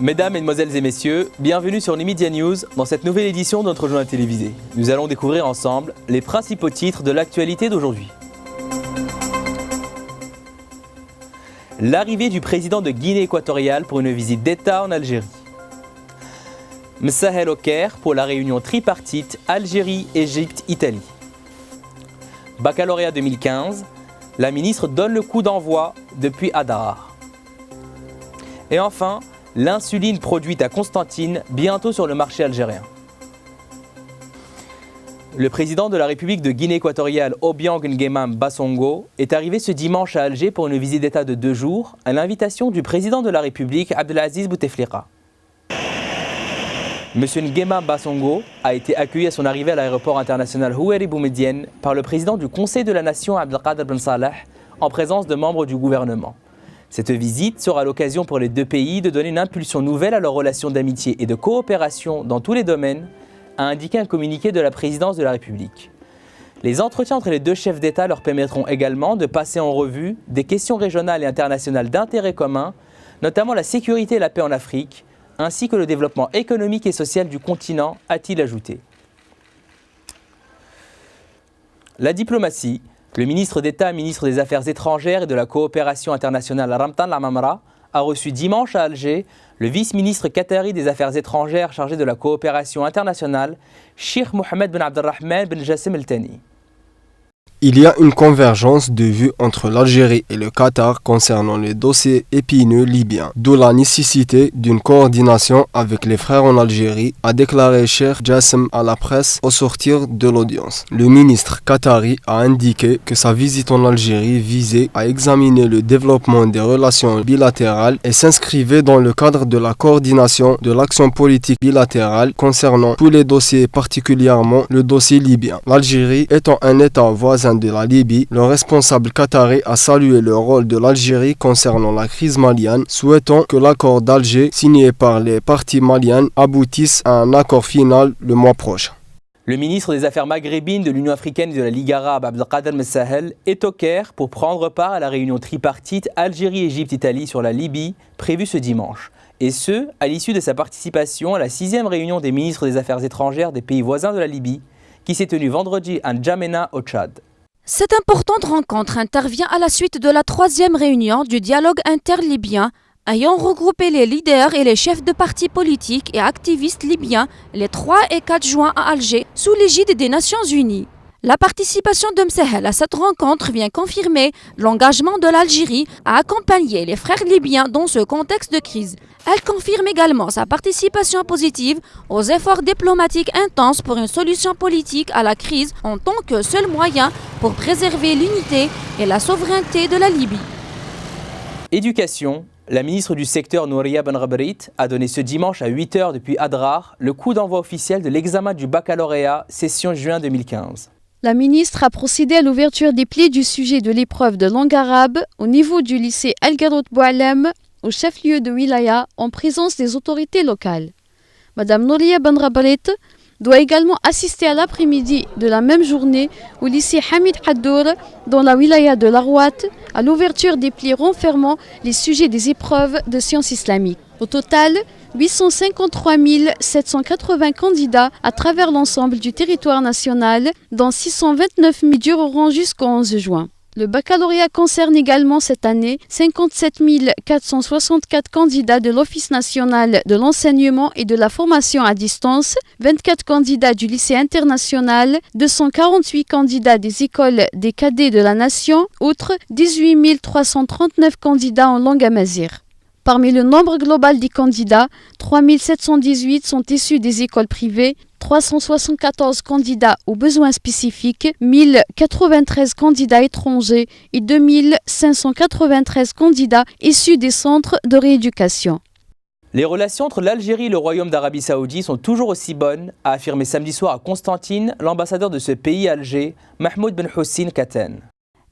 Mesdames, Mesdemoiselles et Messieurs, bienvenue sur les Media News dans cette nouvelle édition de notre journal télévisé. Nous allons découvrir ensemble les principaux titres de l'actualité d'aujourd'hui. L'arrivée du président de Guinée équatoriale pour une visite d'État en Algérie. Msahel au Caire pour la réunion tripartite Algérie, Égypte, Italie. Baccalauréat 2015, la ministre donne le coup d'envoi depuis Adrar. Et enfin, l'insuline produite à Constantine, bientôt sur le marché algérien. Le président de la République de Guinée équatoriale, Obiang Nguema Bassongo, est arrivé ce dimanche à Alger pour une visite d'État de 2 jours, à l'invitation du président de la République, Abdelaziz Bouteflika. M. Nguema Bassongo a été accueilli à son arrivée à l'aéroport international Houari Boumedienne par le président du Conseil de la Nation, Abdelkader Ben Salah, en présence de membres du gouvernement. Cette visite sera l'occasion pour les deux pays de donner une impulsion nouvelle à leurs relations d'amitié et de coopération dans tous les domaines, a indiqué un communiqué de la présidence de la République. Les entretiens entre les deux chefs d'État leur permettront également de passer en revue des questions régionales et internationales d'intérêt commun, notamment la sécurité et la paix en Afrique, ainsi que le développement économique et social du continent, a-t-il ajouté. La diplomatie. Le ministre d'État, ministre des Affaires étrangères et de la coopération internationale Ramtan Lamamra a reçu dimanche à Alger le vice-ministre qatari des Affaires étrangères chargé de la coopération internationale, Cheikh Mohamed Ben Abdelrahman Ben Jassim El Thani. Il y a une convergence de vues entre l'Algérie et le Qatar concernant les dossiers épineux libyens, d'où la nécessité d'une coordination avec les frères en Algérie, a déclaré Cheikh Jassim à la presse au sortir de l'audience. Le ministre qatari a indiqué que sa visite en Algérie visait à examiner le développement des relations bilatérales et s'inscrivait dans le cadre de la coordination de l'action politique bilatérale concernant tous les dossiers, particulièrement le dossier libyen. L'Algérie étant un État voisin de la Libye, le responsable qatari a salué le rôle de l'Algérie concernant la crise malienne, souhaitant que l'accord d'Alger signé par les parties maliennes aboutisse à un accord final le mois prochain. Le ministre des Affaires maghrébines de l'Union africaine et de la Ligue arabe, Abdelkader Ben Sahel, est au Caire pour prendre part à la réunion tripartite Algérie, Égypte, Italie sur la Libye, prévue ce dimanche. Et ce, à l'issue de sa participation à la 6e réunion des ministres des Affaires étrangères des pays voisins de la Libye, qui s'est tenue vendredi à N'Djamena au Tchad. Cette importante rencontre intervient à la suite de la 3e réunion du dialogue interlibyen ayant regroupé les leaders et les chefs de partis politiques et activistes libyens les 3 et 4 juin à Alger sous l'égide des Nations Unies. La participation de Msahel à cette rencontre vient confirmer l'engagement de l'Algérie à accompagner les frères libyens dans ce contexte de crise. Elle confirme également sa participation positive aux efforts diplomatiques intenses pour une solution politique à la crise en tant que seul moyen pour préserver l'unité et la souveraineté de la Libye. Éducation. La ministre du secteur Nouria Ben Rabrit a donné ce dimanche à 8h depuis Adrar le coup d'envoi officiel de l'examen du baccalauréat session juin 2015. La ministre a procédé à l'ouverture des plis du sujet de l'épreuve de langue arabe au niveau du lycée El-Garout Boualem, au chef-lieu de Wilaya, en présence des autorités locales. Madame Nouria Ben Rabrit doit également assister à l'après-midi de la même journée au lycée Hamid Haddour, dans la Wilaya de l'Arwat, à l'ouverture des plis renfermant les sujets des épreuves de sciences islamiques. Au total, 853 780 candidats à travers l'ensemble du territoire national, dont 629 000 dureront jusqu'au 11 juin. Le baccalauréat concerne également cette année 57 464 candidats de l'Office national de l'enseignement et de la formation à distance, 24 candidats du lycée international, 248 candidats des écoles des cadets de la nation, outre 18 339 candidats en langue amazigh. Parmi le nombre global des candidats, 3 718 sont issus des écoles privées, 374 candidats aux besoins spécifiques, 1093 candidats étrangers et 2593 candidats issus des centres de rééducation. Les relations entre l'Algérie et le Royaume d'Arabie Saoudite sont toujours aussi bonnes, a affirmé samedi soir à Constantine l'ambassadeur de ce pays à Alger, Mahmoud Ben Hussein Katen.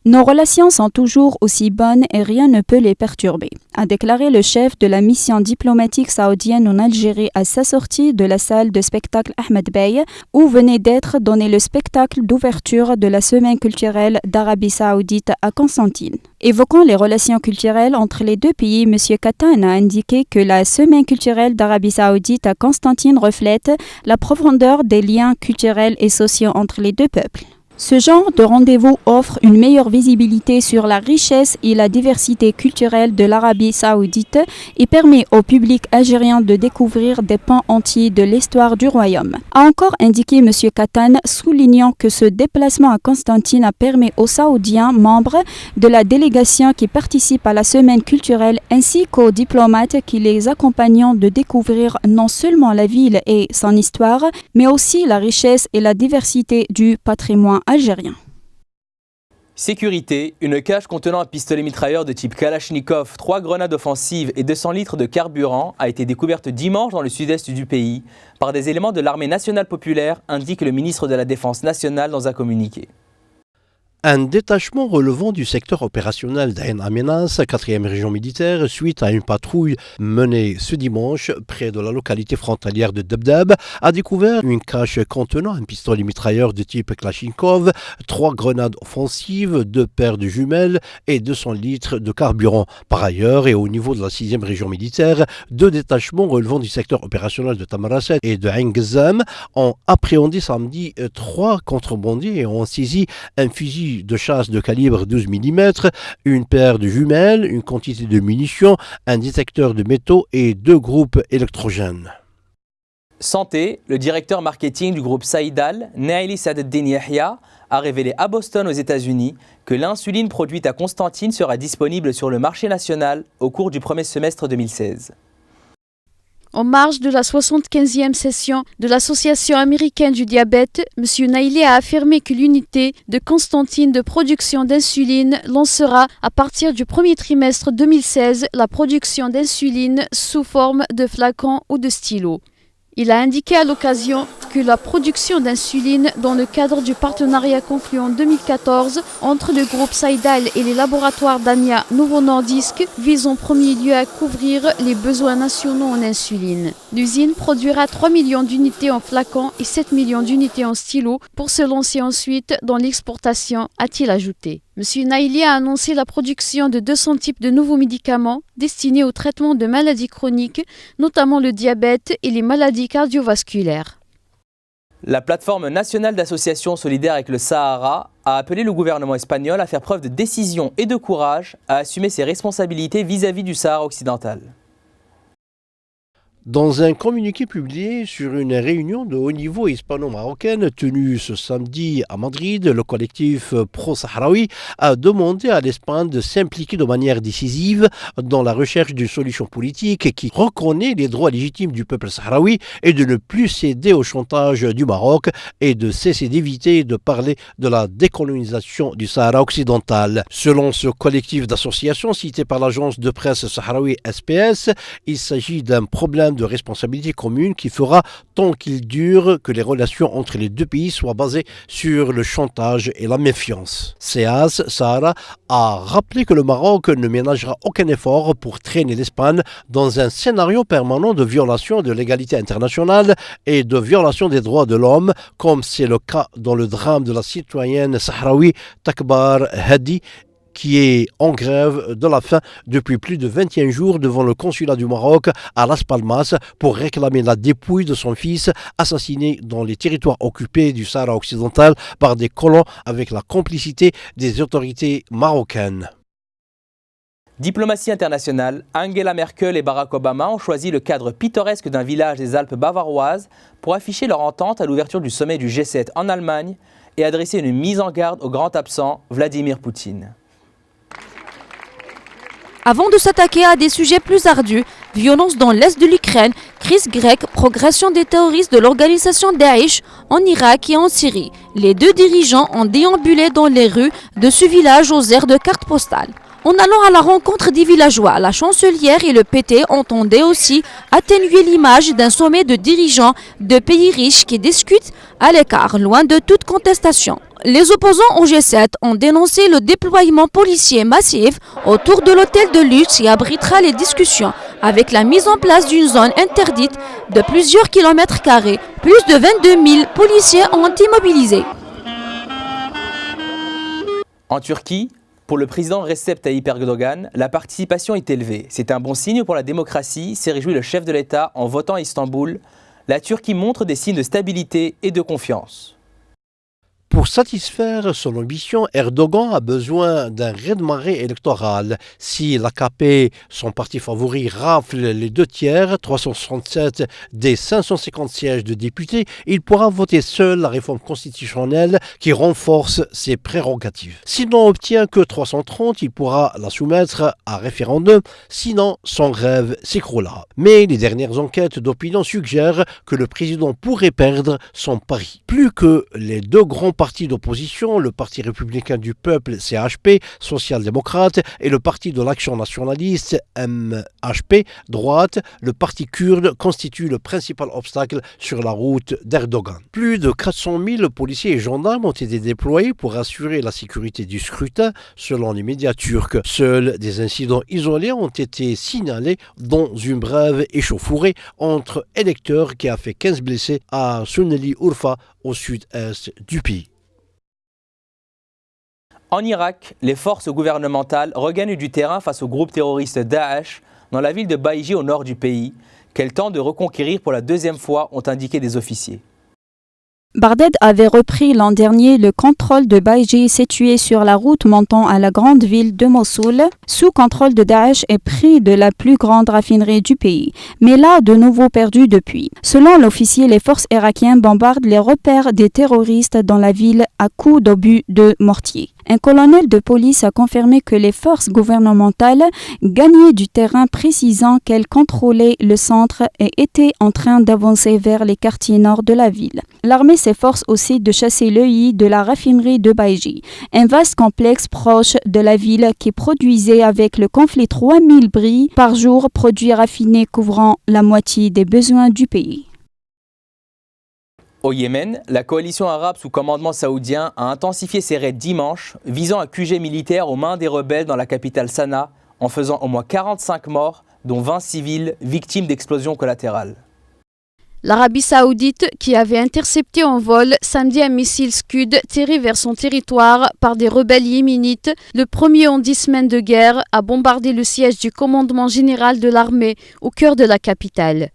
Nos relations sont toujours aussi bonnes et rien ne peut les perturber, a déclaré le chef de la mission diplomatique saoudienne en Algérie à sa sortie de la salle de spectacle Ahmed Bey, où venait d'être donné le spectacle d'ouverture de la Semaine culturelle d'Arabie Saoudite à Constantine. Évoquant les relations culturelles entre les deux pays, M. Katan a indiqué que la Semaine culturelle d'Arabie Saoudite à Constantine reflète la profondeur des liens culturels et sociaux entre les deux peuples. Ce genre de rendez-vous offre une meilleure visibilité sur la richesse et la diversité culturelle de l'Arabie Saoudite et permet au public algérien de découvrir des pans entiers de l'histoire du royaume. A encore indiqué M. Katan, soulignant que ce déplacement à Constantine a permis aux Saoudiens membres de la délégation qui participent à la semaine culturelle ainsi qu'aux diplomates qui les accompagnent de découvrir non seulement la ville et son histoire, mais aussi la richesse et la diversité du patrimoine algérien. Sécurité, une cache contenant un pistolet mitrailleur de type Kalachnikov, 3 grenades offensives et 200 litres de carburant a été découverte dimanche dans le sud-est du pays par des éléments de l'armée nationale populaire, indique le ministre de la Défense nationale dans un communiqué. Un détachement relevant du secteur opérationnel d'Ain Amenas, 4e région militaire, suite à une patrouille menée ce dimanche près de la localité frontalière de Debdeb, a découvert une cache contenant un pistolet mitrailleur de type Kalachnikov, 3 grenades offensives, 2 paires de jumelles et 200 litres de carburant. Par ailleurs, et au niveau de la 6e région militaire, 2 détachements relevant du secteur opérationnel de Tamarasset et de Ain Ghazam ont appréhendé samedi 3 contrebandiers et ont saisi un fusil de chasse de calibre 12 mm, une paire de jumelles, une quantité de munitions, un détecteur de métaux et 2 groupes électrogènes. Santé, le directeur marketing du groupe Saïdal, Naili Sadeddin Yahya, a révélé à Boston aux États-Unis que l'insuline produite à Constantine sera disponible sur le marché national au cours du premier semestre 2016. En marge de la 75e session de l'Association américaine du diabète, M. Naili a affirmé que l'unité de Constantine de production d'insuline lancera à partir du premier trimestre 2016 la production d'insuline sous forme de flacons ou de stylos. Il a indiqué à l'occasion que la production d'insuline dans le cadre du partenariat conclu en 2014 entre le groupe Saïdal et les laboratoires d'Ania Novo Nordisk vise en premier lieu à couvrir les besoins nationaux en insuline. L'usine produira 3 millions d'unités en flacons et 7 millions d'unités en stylos pour se lancer ensuite dans l'exportation, a-t-il ajouté. M. Naili a annoncé la production de 200 types de nouveaux médicaments destinés au traitement de maladies chroniques, notamment le diabète et les maladies cardiovasculaires. La plateforme nationale d'associations solidaires avec le Sahara a appelé le gouvernement espagnol à faire preuve de décision et de courage à assumer ses responsabilités vis-à-vis du Sahara occidental. Dans un communiqué publié sur une réunion de haut niveau hispano-marocaine tenue ce samedi à Madrid, le collectif pro-sahraoui a demandé à l'Espagne de s'impliquer de manière décisive dans la recherche d'une solution politique qui reconnaît les droits légitimes du peuple sahraoui et de ne plus céder au chantage du Maroc et de cesser d'éviter de parler de la décolonisation du Sahara occidental. Selon ce collectif d'associations cité par l'agence de presse sahraoui SPS, il s'agit d'un problème de responsabilité commune qui fera tant qu'il dure que les relations entre les deux pays soient basées sur le chantage et la méfiance. CEAS Sahara a rappelé que le Maroc ne ménagera aucun effort pour traîner l'Espagne dans un scénario permanent de violation de l'égalité internationale et de violation des droits de l'homme, comme c'est le cas dans le drame de la citoyenne sahraoui Takbar Hadi, qui est en grève de la faim depuis plus de 21 jours devant le consulat du Maroc à Las Palmas pour réclamer la dépouille de son fils assassiné dans les territoires occupés du Sahara occidental par des colons avec la complicité des autorités marocaines. Diplomatie internationale, Angela Merkel et Barack Obama ont choisi le cadre pittoresque d'un village des Alpes bavaroises pour afficher leur entente à l'ouverture du sommet du G7 en Allemagne et adresser une mise en garde au grand absent Vladimir Poutine. Avant de s'attaquer à des sujets plus ardus, violence dans l'est de l'Ukraine, crise grecque, progression des terroristes de l'organisation Daesh en Irak et en Syrie, les deux dirigeants ont déambulé dans les rues de ce village aux airs de cartes postales. En allant à la rencontre des villageois, la chancelière et le PT entendaient aussi atténuer l'image d'un sommet de dirigeants de pays riches qui discutent à l'écart, loin de toute contestation. Les opposants au G7 ont dénoncé le déploiement policier massif autour de l'hôtel de luxe qui abritera les discussions, avec la mise en place d'une zone interdite de plusieurs kilomètres carrés. Plus de 22 000 policiers ont été mobilisés. En Turquie, pour le président Recep Tayyip Erdogan, la participation est élevée. C'est un bon signe pour la démocratie, s'est réjoui le chef de l'État en votant à Istanbul. La Turquie montre des signes de stabilité et de confiance. Pour satisfaire son ambition, Erdogan a besoin d'un raz-de-marée électoral. Si l'AKP, son parti favori, rafle les 2 tiers, 367 des 550 sièges de députés, il pourra voter seul la réforme constitutionnelle qui renforce ses prérogatives. S'il n'en obtient que 330, il pourra la soumettre à référendum, sinon son rêve s'écroulera. Mais les dernières enquêtes d'opinion suggèrent que le président pourrait perdre son pari. Plus que les 2 grands parti d'opposition, le Parti républicain du peuple CHP, social-démocrate, et le Parti de l'action nationaliste MHP, droite, le Parti kurde constitue le principal obstacle sur la route d'Erdogan. Plus de 400 000 policiers et gendarmes ont été déployés pour assurer la sécurité du scrutin, selon les médias turcs. Seuls des incidents isolés ont été signalés, dont une brève échauffourée entre électeurs qui a fait 15 blessés à Suneli Urfa, au sud-est du pays. En Irak, les forces gouvernementales regagnent du terrain face au groupe terroriste Daesh dans la ville de Baïji au nord du pays, qu'elles tentent de reconquérir pour la 2e fois, ont indiqué des officiers. Bagdad avait repris l'an dernier le contrôle de Baïji situé sur la route montant à la grande ville de Mossoul, sous contrôle de Daesh et pris de la plus grande raffinerie du pays, mais là de nouveau perdu depuis. Selon l'officier, les forces irakiennes bombardent les repères des terroristes dans la ville à coups d'obus de mortier. Un colonel de police a confirmé que les forces gouvernementales gagnaient du terrain, précisant qu'elles contrôlaient le centre et étaient en train d'avancer vers les quartiers nord de la ville. L'armée s'efforce aussi de chasser l'œil de la raffinerie de Baïji, un vaste complexe proche de la ville qui produisait avec le conflit 3000 bris par jour, produits raffinés couvrant la moitié des besoins du pays. Au Yémen, la coalition arabe sous commandement saoudien a intensifié ses raids dimanche, visant un QG militaire aux mains des rebelles dans la capitale Sanaa, en faisant au moins 45 morts, dont 20 civils victimes d'explosions collatérales. L'Arabie saoudite, qui avait intercepté en vol samedi un missile Scud tiré vers son territoire par des rebelles yéménites, le premier en 10 semaines de guerre, a bombardé le siège du commandement général de l'armée au cœur de la capitale.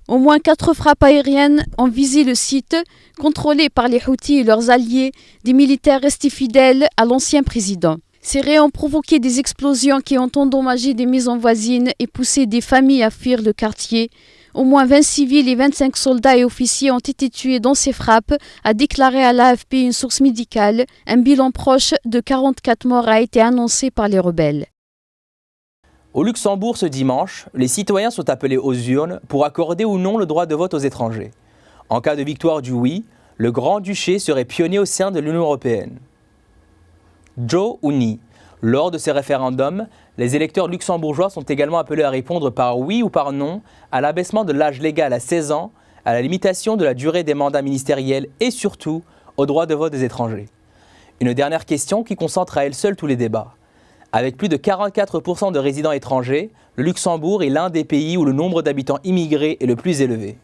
Au moins 4 frappes aériennes ont visé le site, contrôlé par les Houthis et leurs alliés, des militaires restés fidèles à l'ancien président. Ces raids ont provoqué des explosions qui ont endommagé des maisons voisines et poussé des familles à fuir le quartier. Au moins 20 civils et 25 soldats et officiers ont été tués dans ces frappes, a déclaré à l'AFP une source médicale. Un bilan proche de 44 morts a été annoncé par les rebelles. Au Luxembourg ce dimanche, les citoyens sont appelés aux urnes pour accorder ou non le droit de vote aux étrangers. En cas de victoire du oui, le Grand-Duché serait pionnier au sein de l'Union européenne. Joe ou ni. Lors de ces référendums, les électeurs luxembourgeois sont également appelés à répondre par oui ou par non à l'abaissement de l'âge légal à 16 ans, à la limitation de la durée des mandats ministériels et surtout au droit de vote des étrangers. Une dernière question qui concentre à elle seule tous les débats. Avec plus de 44% de résidents étrangers, le Luxembourg est l'un des pays où le nombre d'habitants immigrés est le plus élevé.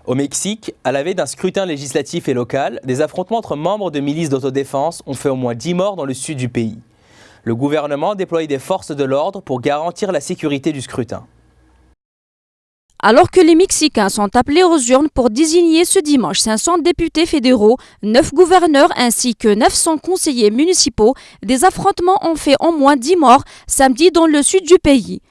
Au Mexique, à la veille d'un scrutin législatif et local, des affrontements entre membres de milices d'autodéfense ont fait au moins 10 morts dans le sud du pays. Le gouvernement a déployé des forces de l'ordre pour garantir la sécurité du scrutin. Alors que les Mexicains sont appelés aux urnes pour désigner ce dimanche 500 députés fédéraux, 9 gouverneurs ainsi que 900 conseillers municipaux, des affrontements ont fait au moins 10 morts samedi dans le sud du pays.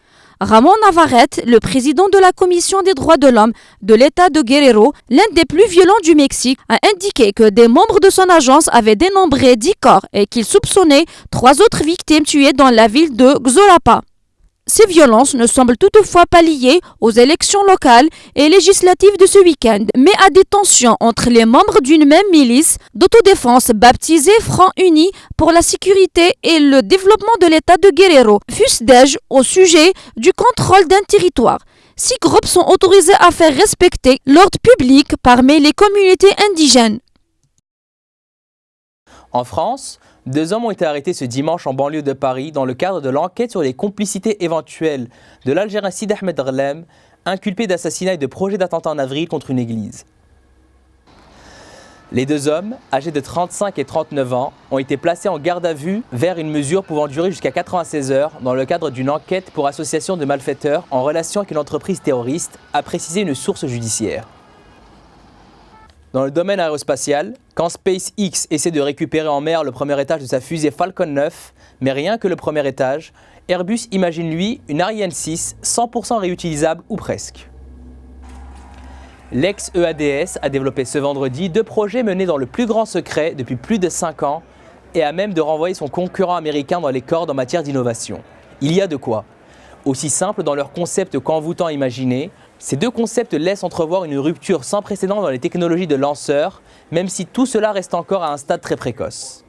Ramón Navarrete, le président de la Commission des droits de l'homme de l'État de Guerrero, l'un des plus violents du Mexique, a indiqué que des membres de son agence avaient dénombré 10 corps et qu'il soupçonnait 3 autres victimes tuées dans la ville de Xolapa. Ces violences ne semblent toutefois pas liées aux élections locales et législatives de ce week-end, mais à des tensions entre les membres d'une même milice d'autodéfense baptisée Front Uni pour la sécurité et le développement de l'État de Guerrero, fustigent au sujet du contrôle d'un territoire. 6 groupes sont autorisés à faire respecter l'ordre public parmi les communautés indigènes. En France, 2 hommes ont été arrêtés ce dimanche en banlieue de Paris dans le cadre de l'enquête sur les complicités éventuelles de l'Algérien Sid Ahmed Rlem, inculpé d'assassinat et de projet d'attentat en avril contre une église. Les 2 hommes, âgés de 35 et 39 ans, ont été placés en garde à vue vers une mesure pouvant durer jusqu'à 96 heures dans le cadre d'une enquête pour association de malfaiteurs en relation avec une entreprise terroriste, a précisé une source judiciaire. Dans le domaine aérospatial, quand SpaceX essaie de récupérer en mer le premier étage de sa fusée Falcon 9, mais rien que le premier étage, Airbus imagine lui une Ariane 6 100% réutilisable ou presque. L'ex-EADS a développé ce vendredi 2 projets menés dans le plus grand secret depuis plus de 5 ans et a même de renvoyer son concurrent américain dans les cordes en matière d'innovation. Il y a de quoi. Aussi simple dans leur concept qu'envoûtant à imaginer, ces 2 concepts laissent entrevoir une rupture sans précédent dans les technologies de lanceurs, même si tout cela reste encore à un stade très précoce.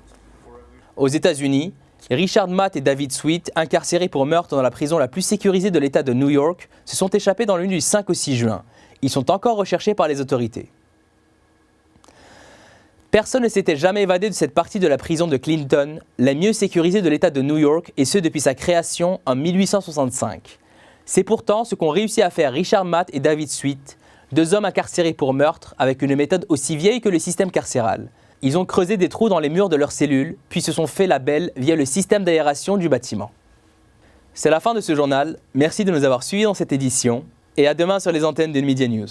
Aux États-Unis, Richard Matt et David Sweet, incarcérés pour meurtre dans la prison la plus sécurisée de l'État de New York, se sont échappés dans la nuit du 5 au 6 juin. Ils sont encore recherchés par les autorités. Personne ne s'était jamais évadé de cette partie de la prison de Clinton, la mieux sécurisée de l'État de New York, et ce depuis sa création en 1865. C'est pourtant ce qu'ont réussi à faire Richard Matt et David Sweet, 2 hommes incarcérés pour meurtre avec une méthode aussi vieille que le système carcéral. Ils ont creusé des trous dans les murs de leurs cellules, puis se sont fait la belle via le système d'aération du bâtiment. C'est la fin de ce journal. Merci de nous avoir suivis dans cette édition et à demain sur les antennes de Media News.